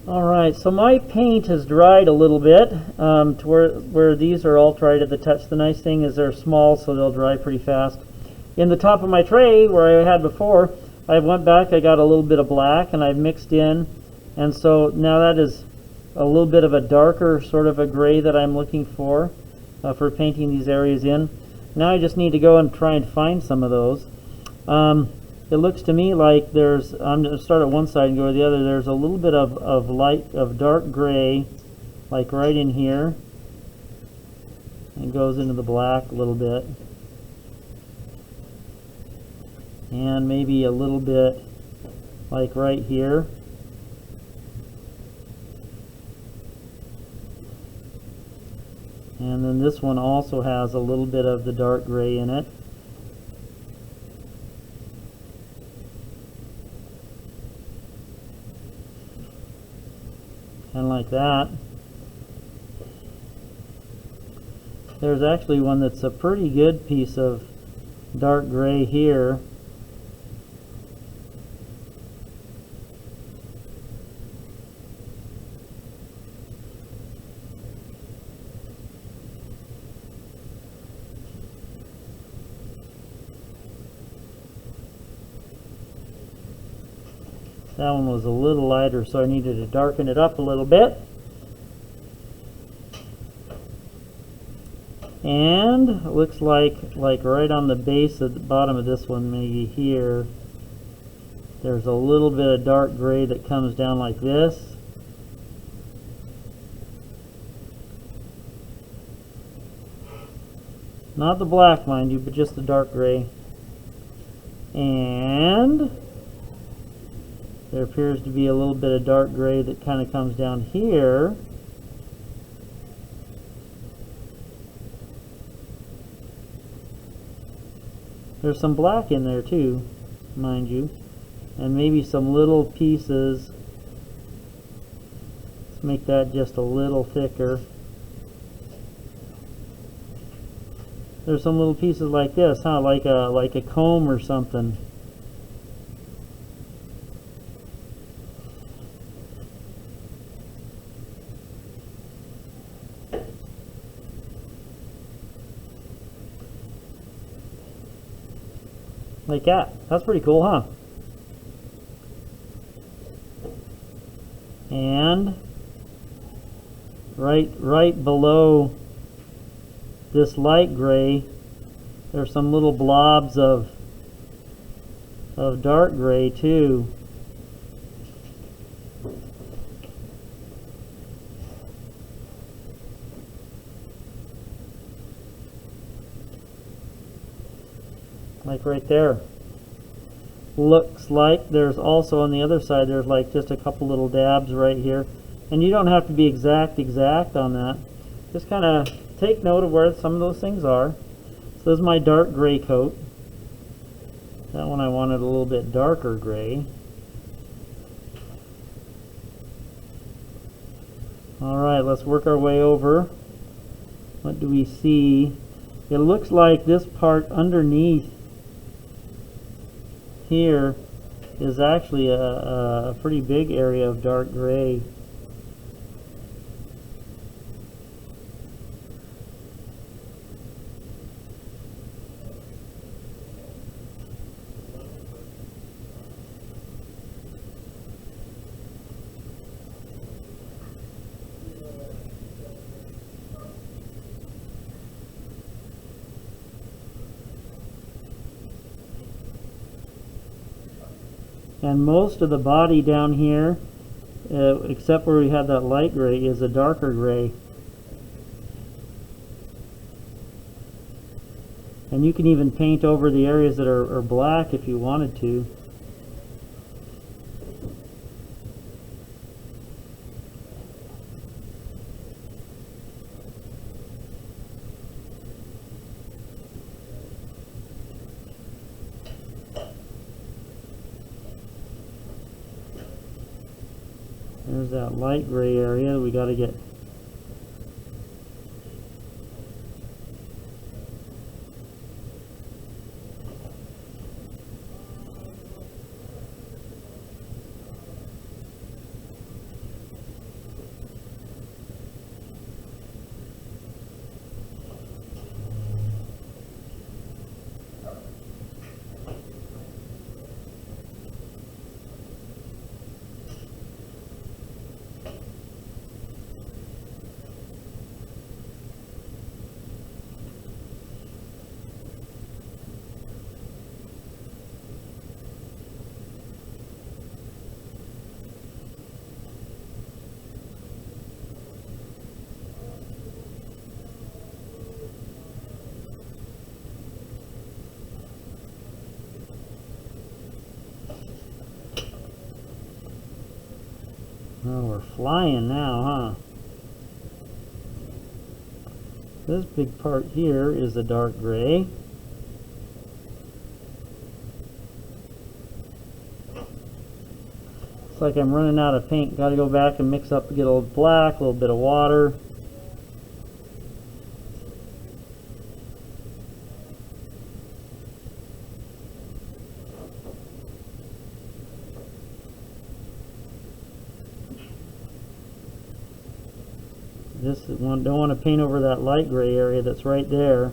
Alright, so my paint has dried a little bit to where these are all dried at the touch. The nice thing is they're small, so they'll dry pretty fast. In the top of my tray, where I had before, I went back, I got a little bit of black, and I've mixed in. And so now that is a little bit of a darker sort of a gray that I'm looking for painting these areas in. Now I just need to go and try and find some of those. It looks to me like there's, I'm going to start at one side and go to the other, there's a little bit of dark gray, like right in here. It goes into the black a little bit. And maybe a little bit like right here. And then this one also has a little bit of the dark gray in it. And like that. There's actually one that's a pretty good piece of dark gray here. That one was a little lighter, so I needed to darken it up a little bit. And it looks like right on the base at the bottom of this one, maybe here, there's a little bit of dark gray that comes down like this. Not the black, mind you, but just the dark gray. And there appears to be a little bit of dark gray that kind of comes down here. There's some black in there too, mind you, and maybe some little pieces. Let's make that just a little thicker. There's some little pieces like this, huh? Like a comb or something. Like that. That's pretty cool, huh? And right below this light gray, there's some little blobs of dark gray too. Like right there. Looks like there's also on the other side, there's like just a couple little dabs right here. And you don't have to be exact on that. Just kind of take note of where some of those things are. So this is my dark gray coat. That one I wanted a little bit darker gray. Alright, let's work our way over. What do we see? It looks like this part underneath here is actually a pretty big area of dark gray. And most of the body down here, except where we have that light gray, is a darker gray. And you can even paint over the areas that are black if you wanted to. There's that light gray area we got to get. Oh, we're flying now, huh? This big part here is a dark gray. Looks like I'm running out of paint. Got to go back and mix up, get a little black, a little bit of water. Don't want to paint over that light gray area that's right there.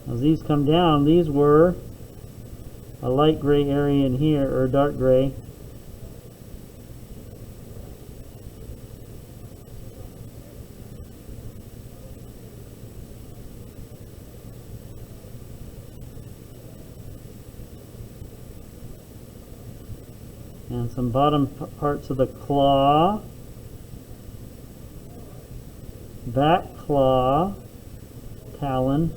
As these come down, these were a light gray area in here, or dark gray. And some bottom parts of the claw, back claw, talon.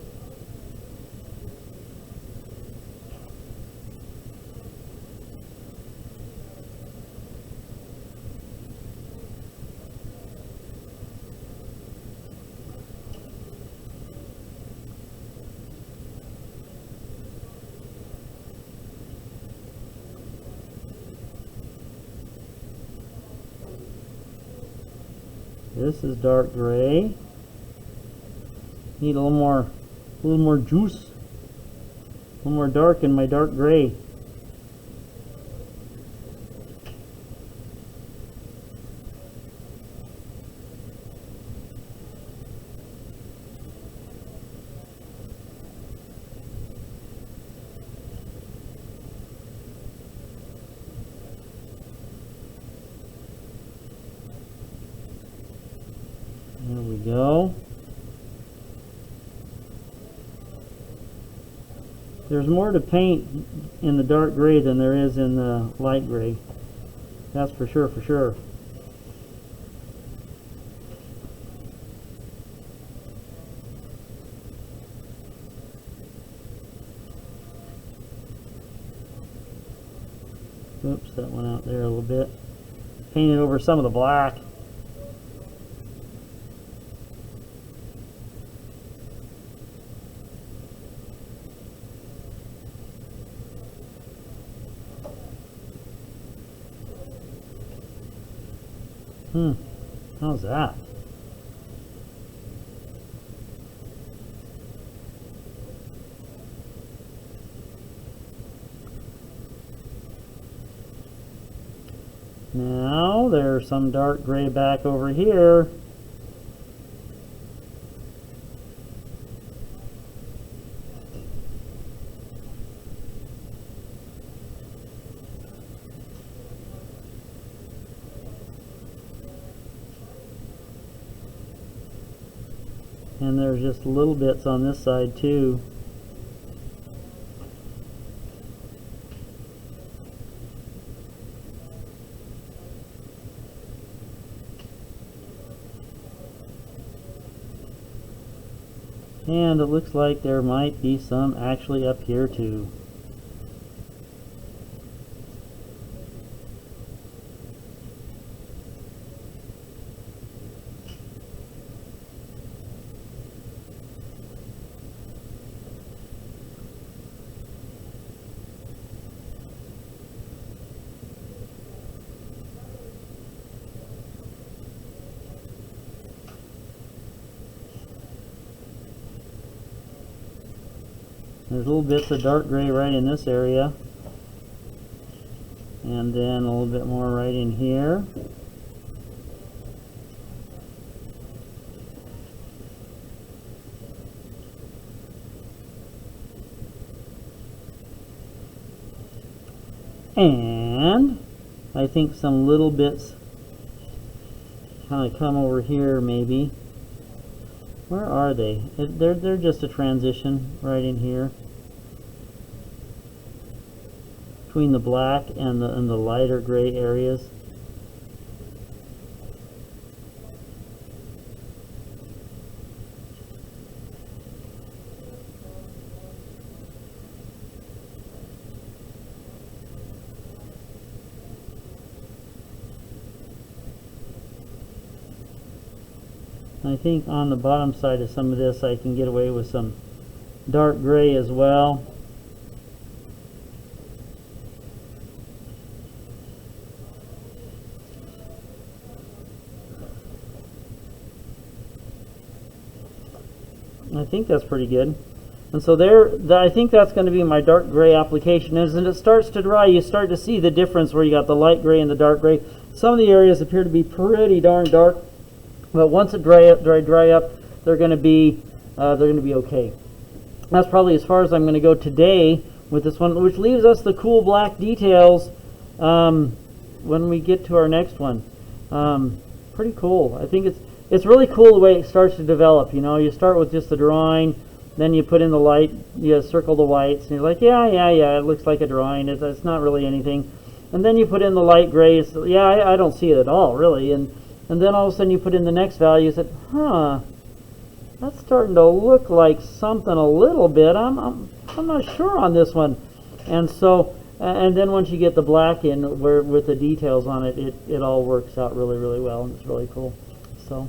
This is dark gray. Need a little more juice, a little more dark in my dark gray. There we go. There's more to paint in the dark gray than there is in the light gray. That's for sure, for sure. Oops, that went out there a little bit. Painted over some of the black. How's that? Now there's some dark gray back over here. And there's just little bits on this side too. And it looks like there might be some actually up here too. There's little bits of dark gray right in this area, and then a little bit more right in here. And I think some little bits kind of come over here maybe. Where are they? They're just a transition right in here between the black and the lighter gray areas. I think on the bottom side of some of this I can get away with some dark gray as well. I think that's pretty good. And so I think that's going to be my dark gray application. As it starts to dry, you start to see the difference where you got the light gray and the dark gray. Some of the areas appear to be pretty darn dark, but once it dry up, they're going to be okay. That's probably as far as I'm going to go today with this one, which leaves us the cool black details when we get to our next one. Pretty cool. I think it's really cool the way it starts to develop. You know, you start with just the drawing, then you put in the light, you circle the whites, and you're like, yeah, it looks like a drawing. It's not really anything. And then you put in the light grays. Yeah, I don't see it at all, really. And then all of a sudden you put in the next value. You said, huh, that's starting to look like something a little bit. I'm not sure on this one. And so, and then once you get the black in with the details on it, it all works out really, really well, and it's really cool. So.